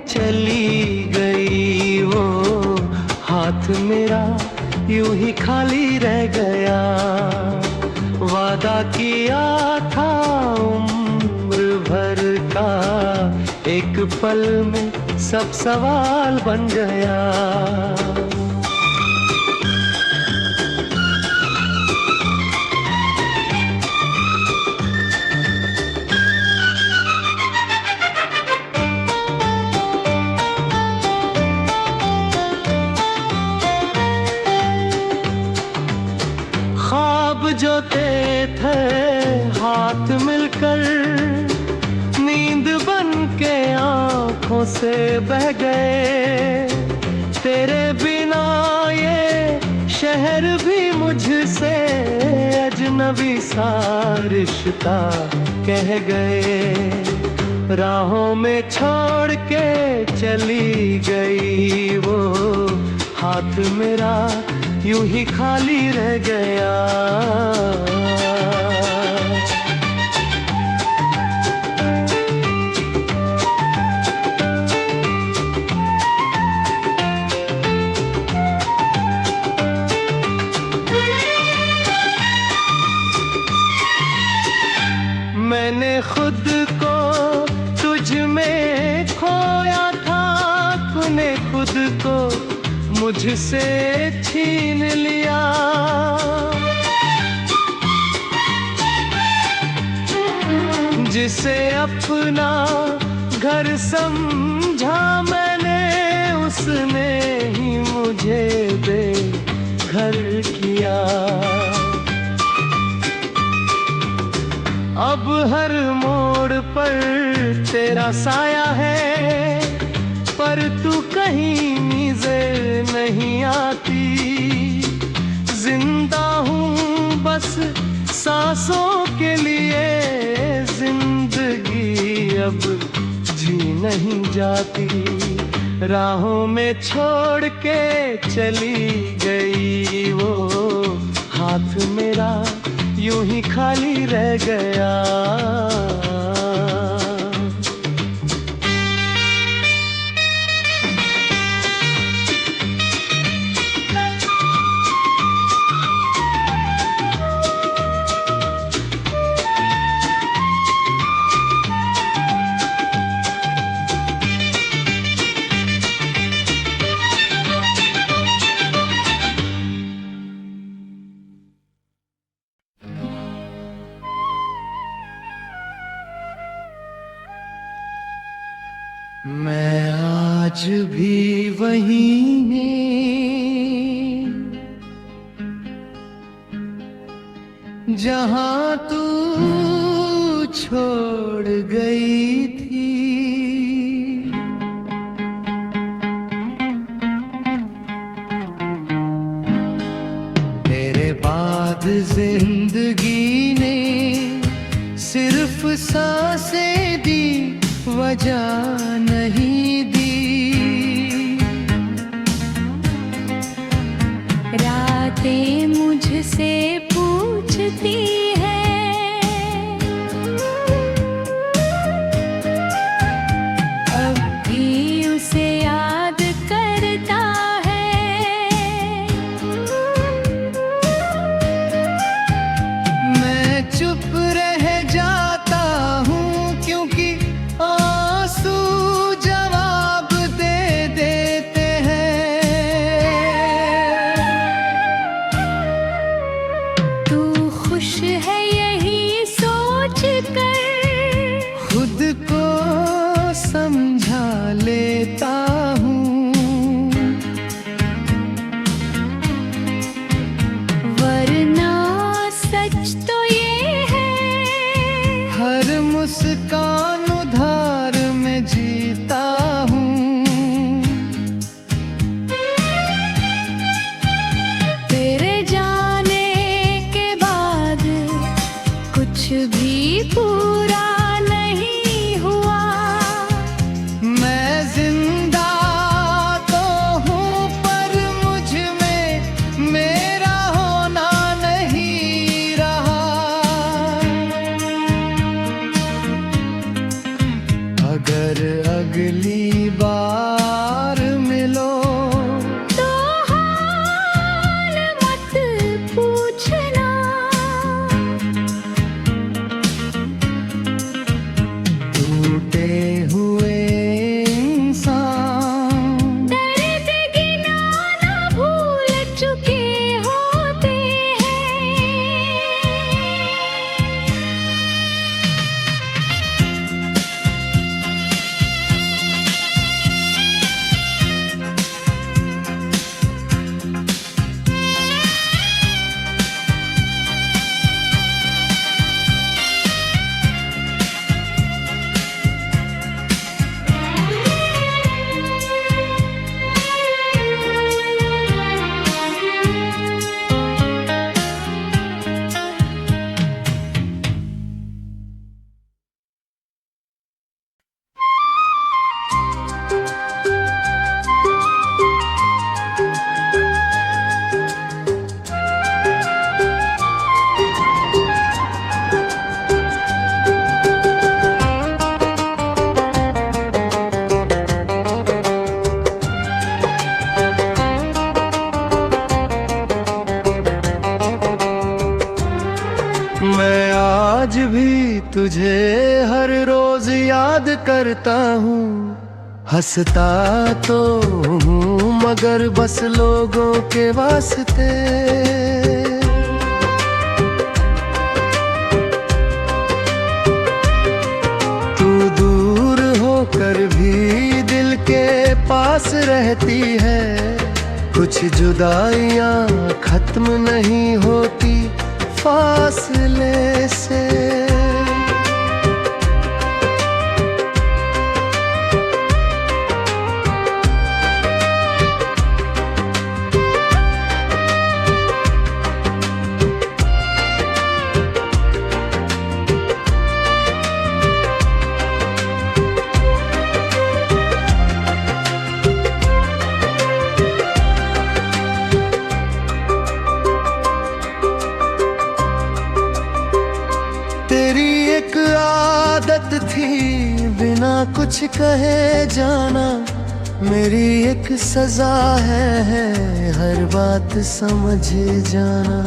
चली गई वो, हाथ मेरा यूं ही खाली रह गया। वादा किया था उम्र भर का, एक पल में सब सवाल बन गया। ख्वाब जोते थे हाथ मिलकर, नींद बन के आंखों से बह गए। तेरे बिना ये शहर भी मुझसे अजनबी सा रिश्ता कह गए। राहों में छोड़ के चली गई वो, हाथ मेरा यूं ही खाली रह गया। मैंने खुद को तुझ में खोया था, तूने खुद को मुझसे छीन लिया। जिसे अपना घर समझा मैंने, उसने ही मुझे बेघर किया। अब हर मोड़ पर तेरा साया है, पर तू कहीं नजर नहीं आती। जिंदा हूँ बस सांसों के लिए, जिंदगी अब जी नहीं जाती। राहों में छोड़ के चली गई वो, हाथ मेरा यूं ही खाली रह गया। मैं आज भी वहीं जहां तू छोड़ गई थी। तेरे बाद जिंदगी ने सिर्फ सांसें दी, वजह नहीं दी। रातें मुझसे पूछती है, अब भी उसे याद करता है। मैं चुप रह जाता हूँ क्योंकि आंसू जवाब दे देते हैं। तू खुश है यही सोच कर, खुद को समझा लेता हूँ। वरना सच तो ये है, हर मुस्कान उधार में जीता हूँ। तेरे जाने के बाद कुछ भी पूरा नहीं हुआ। मैं जिंदा तो हूँ पर मुझ में मेरा होना नहीं रहा। तुझे हर रोज याद करता हूँ। हंसता तो हूँ मगर बस लोगों के वास्ते। तू दूर होकर भी दिल के पास रहती है। कुछ जुदाइयां खत्म नहीं होती फासले से। तेरी एक आदत थी बिना कुछ कहे जाना। मेरी एक सजा है हर बात समझ जाना।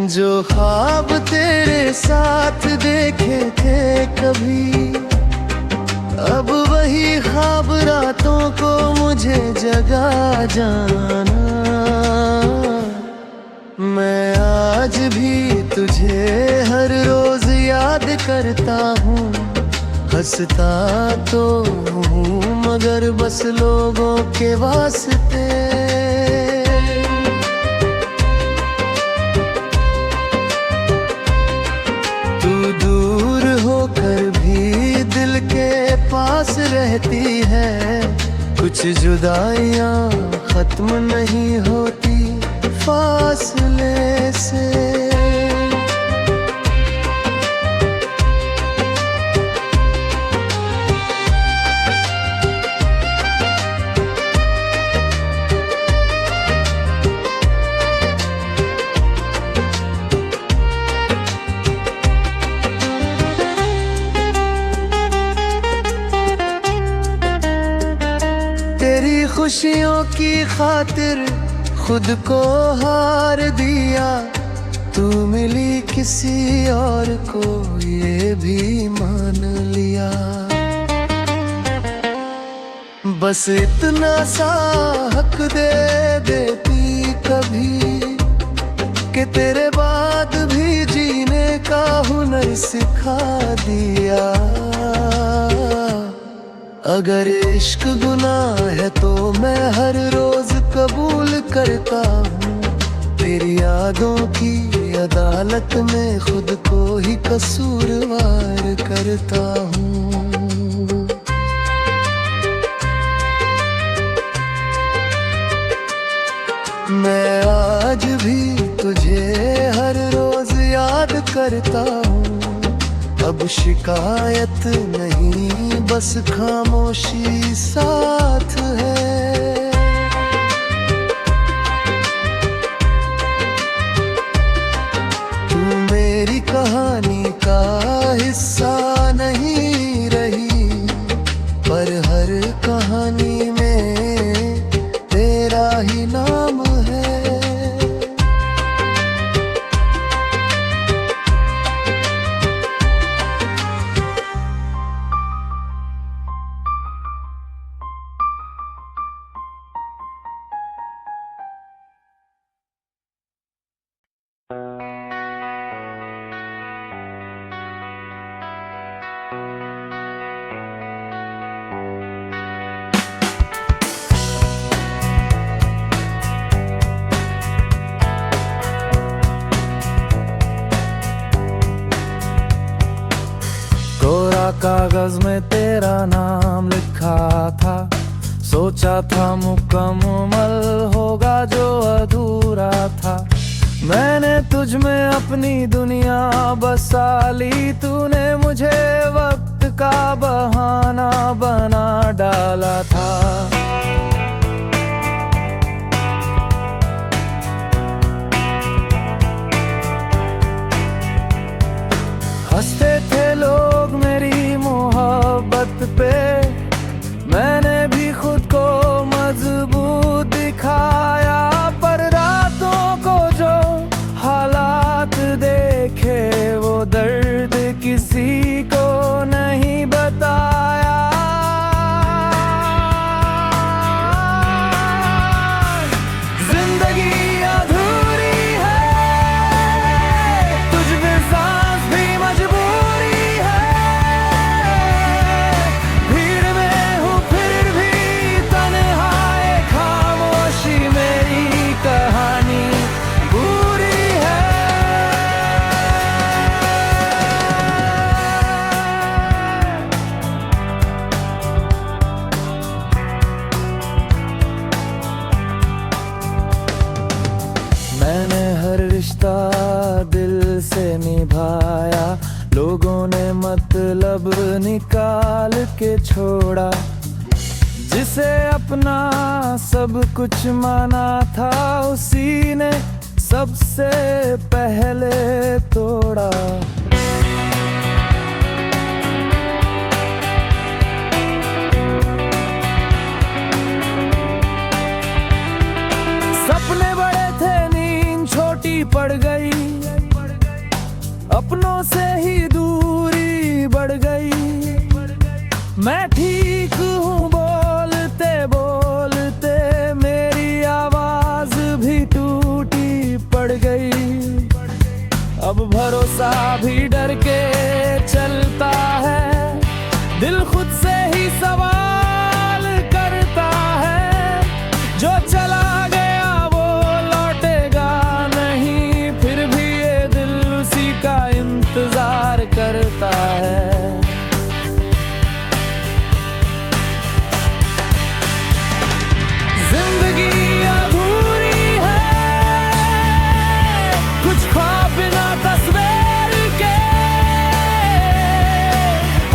जो ख्वाब तेरे साथ देखे थे कभी, अब वही ख्वाब रातों को मुझे जगा जाना। मैं आज भी तुझे हर रोज याद करता हूँ। हंसता तो हूँ मगर बस लोगों के वास्ते। तू दूर होकर भी दिल के पास रहती है। कुछ जुदाइयां खत्म नहीं होती फासले से। तेरी खुशियों की खातिर खुद को हार दिया। तू मिली किसी और को ये भी मान लिया। बस इतना सा हक दे देती कभी कि तेरे बाद भी जीने का हुनर सिखा दिया। अगर इश्क गुनाह है तो मैं हर रोज कबूल करता हूँ। तेरी यादों की अदालत में खुद को ही कसूरवार करता हूँ। मैं आज भी तुझे हर रोज याद करता हूँ। अब शिकायत नहीं बस खामोशी साथ है। तू मेरी कहानी का हिस्सा नहीं रही, पर हर कहानी में तेरा ही नाम है। कागज में तेरा नाम लिखा था। सोचा था मुकम्मल होगा जो अधूरा था। मैंने तुझ में अपनी दुनिया बसा ली। तूने मुझे वक्त का बहाना बना डाला था। हंसते थे लोग मेरी मोहब्बत पे। मैंने भी खुद को मजबूत दिखाया, पर रातों को जो हालात देखे उन्होंने मतलब निकाल के छोड़ा। जिसे अपना सब कुछ माना था उसी ने सबसे पहले तोड़ा। सपने बड़े थे, नींद छोटी पड़ गई, अपनों से ही दूरी बढ़ गई। मैं ठीक हूँ बोलते बोलते मेरी आवाज भी टूटी पड़ गई। अब भरोसा भी डर के चलता है, दिल खुद से ही सवाल करता है। जो चला गया वो लौटेगा नहीं, फिर भी ये दिल उसी का इंतजार करता है। जिंदगी अधूरी है कुछ ख्वाब बिना तस्वीर के,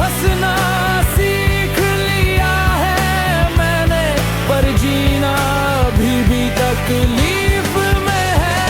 हंसना सीख लिया है मैंने, पर जीना अभी भी तकलीफ में है।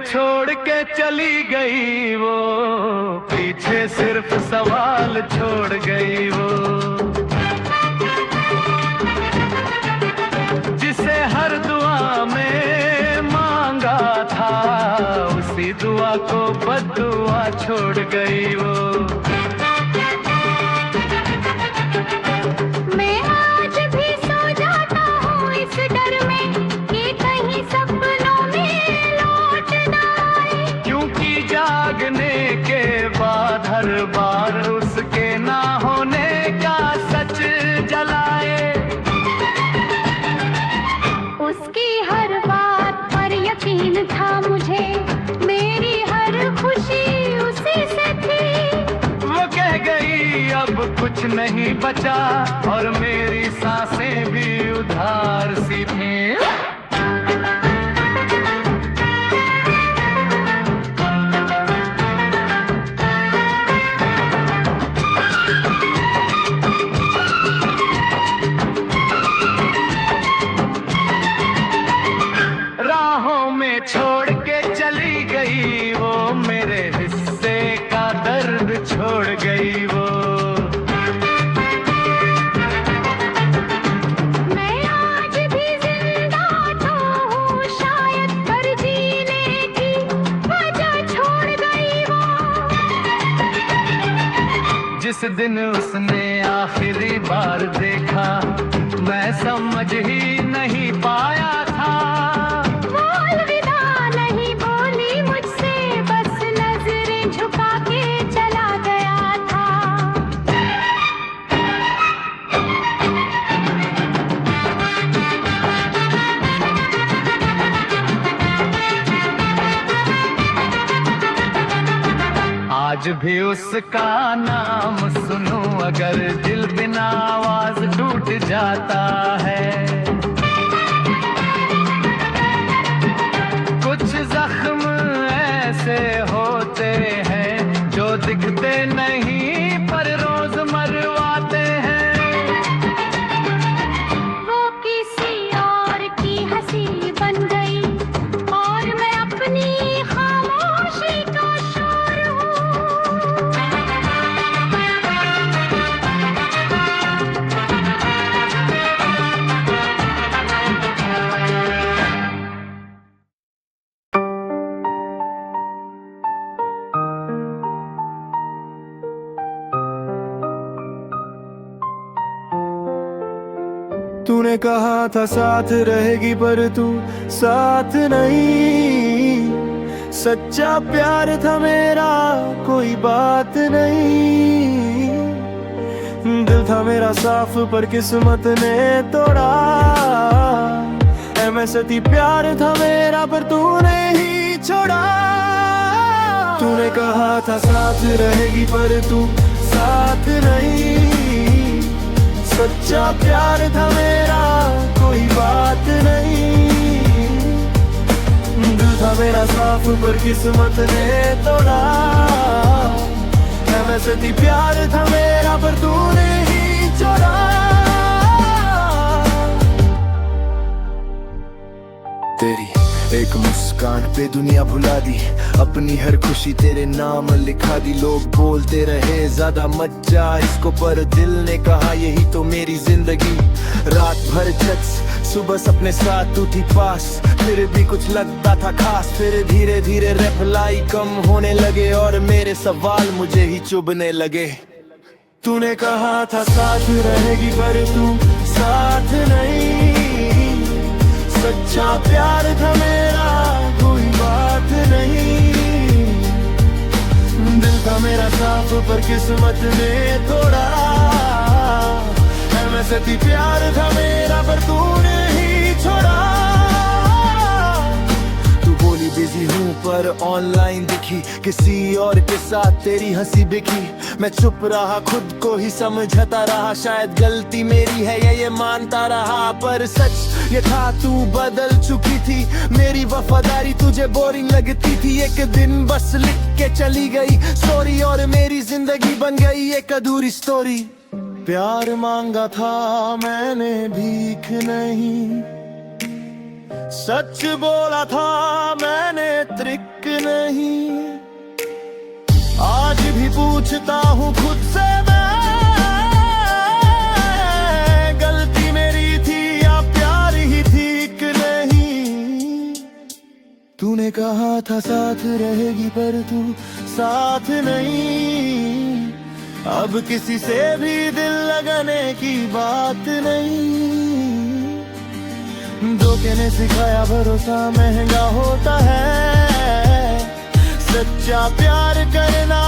छोड़ के चली गई वो, पीछे सिर्फ सवाल छोड़ गई वो। जिसे हर दुआ में मांगा था उसी दुआ को बद्दुआ छोड़ गई वो। मैं आज भी सो जाता हूँ इस डर में कि कहीं सपनों में लौट ना आए। क्योंकि जागने के बाद हर बार उसके ना होने का सच जलाए। उसकी हर बात पर यकीन था मुझे, मेरी हर खुशी उसी से थी। वो कह गई अब कुछ नहीं बचा और मेरी सांसें भी उधार सी थी। राहों में छोड़ के चली गई वो, मेरे हिस्से का दर्द छोड़ गई वो। मैं आज भी जिंदा तो हूँ शायद, पर जीने की वजह छोड़ गई वो। जिस दिन उसने आखिरी बार देखा मैं समझ ही नहीं पाया था। वो अलविदा नहीं बोली मुझसे, बस नजरें झुका के चला गया था। आज भी उसका नाम सुनूं अगर दिल बिना आवाज टूट जाता है। कुछ जख्म ऐसे होते हैं जो दिखते नहीं पर रोज मरवाते हैं। वो किसी और तूने कहा था साथ रहेगी पर तू साथ नहीं। सच्चा प्यार था मेरा कोई बात नहीं। दिल था मेरा साफ पर किस्मत ने तोड़ा। सती प्यार था मेरा पर तूने ही छोड़ा। तूने कहा था साथ रहेगी पर तू साथ नहीं। सच्चा प्यार था मेरा कोई बात नहीं। दिल था मेरा साफ पर किस्मत ने तोड़ा। सती प्यार था मेरा पर तूने ही छोड़ा। तेरी एक मुस्कान पे दुनिया भुला दी। अपनी हर खुशी तेरे नाम लिखा दी। लोग बोलते रहे ज्यादा मत जा इसको, पर दिल ने कहा यही तो मेरी जिंदगी। रात भर चच सुबह सपने साथ तू थी पास, फिर भी कुछ लगता था खास। फिर धीरे धीरे रिप्लाई कम होने लगे और मेरे सवाल मुझे ही चुभने लगे। तूने कहा था साथ रहेगी पर तू साथ नहीं। सच्चा प्यार था मेरा कोई बात नहीं। दिल था मेरा साफ पर किस्मत ने तोड़ा। सती प्यार था मेरा पर तूने ही छोड़ा। तू बोली बिजी हूँ पर ऑनलाइन दिखी, किसी और के साथ तेरी हंसी बिखी। मैं चुप रहा खुद को ही समझता रहा, शायद गलती मेरी है ये मानता रहा। पर सच ये था तू बदल चुकी थी। मेरी वफादारी तुझे बोरिंग लगती थी। एक दिन बस लिख के चली गई स्टोरी और मेरी जिंदगी बन गई एक अधूरी स्टोरी। प्यार मांगा था मैंने भीख नहीं, सच बोला था मैंने त्रिक नहीं। आज भी पूछता हूँ खुद से मैं, गलती मेरी थी या प्यार ही ठीक नहीं। तूने कहा था साथ रहेगी पर तू साथ नहीं। अब किसी से भी दिल लगाने की बात नहीं। धोखे ने सिखाया भरोसा महंगा होता है। सच्चा प्यार करना